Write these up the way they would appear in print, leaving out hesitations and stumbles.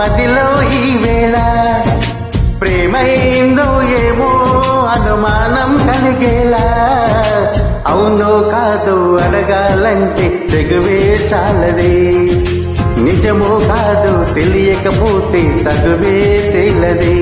మదిలో ఈ వేళ ప్రేమైందో ఏమో అనుమానం కలిగేలా అవునో కాదో అడగాలంటే తెగువే చాలదే నిజమో కాదో తెలియకపోతే తగువే తేలదే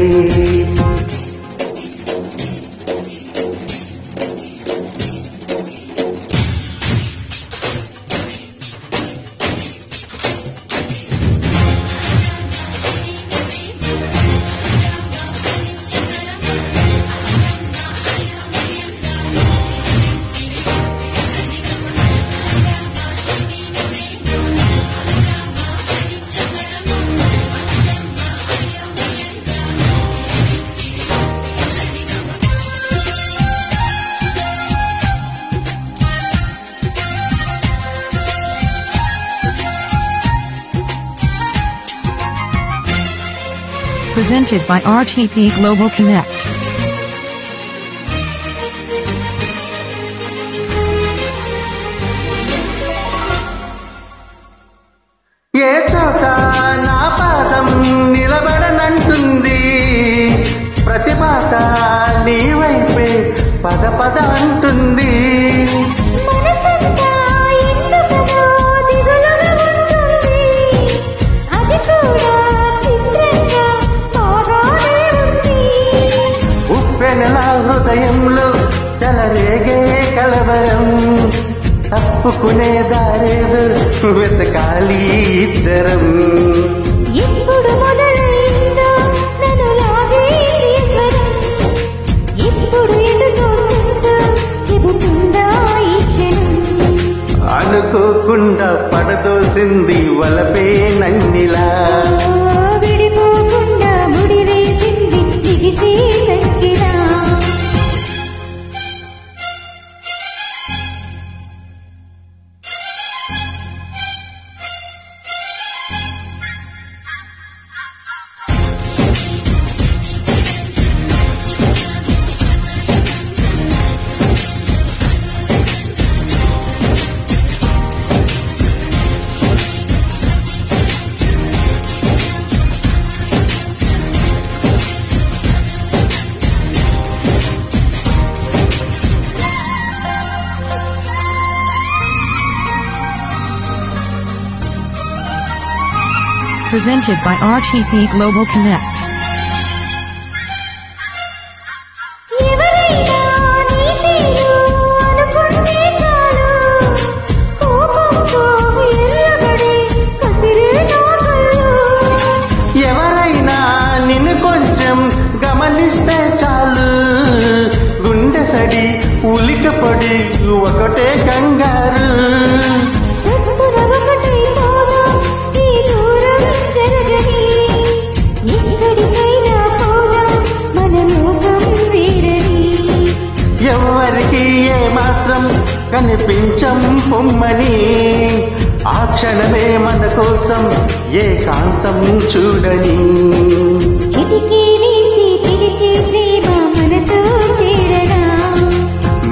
Presented by RTP Global Connect. ఏ చోట నా పాదం నిలబడనంటుంది ప్రతి మాట నీ వైపే పద పద అంటుంది ఉప్పెనలా హృదయంలో చెలరేగే కలవరం తప్పుకునే దారేదు వెతకాలి ఇద్దరం ఎప్పుడు మొదలైందో నన్ను లాగే స్వరం ఎప్పుడు ఎదుగుతుందో చెబుతుందా ఈ క్షణం అనుకోకుండా పడదోసింది వలపే నన్నిలా విడిపోకుండా ముడివేసింది దిగిసే సంకిరా Presented by RTP Global Connect. ఎవరైనా నిన్ను కొంచెం గమనిస్తే చాలు గుండె సడి ఉలికపడి ఒకటే కంగారు ఎవరికి ఏ మాత్రం కనిపించం పొమ్మని ఆ క్షణమే మన కోసం ఏకాంతం చూడని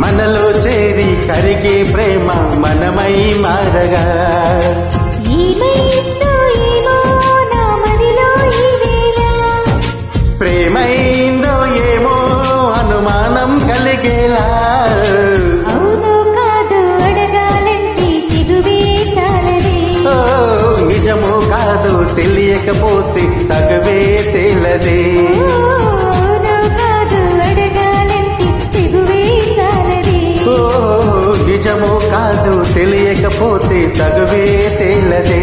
మనలో చేరి కరిగే ప్రేమ మనమై మారగా ప్రేమైందో ఏమో అనుమానం కలిగేలా నిజమో కాదో తెలియకపోతే తగవే తేలదే నిజమో కాదు తెలియకపోతే తగవే తేలదే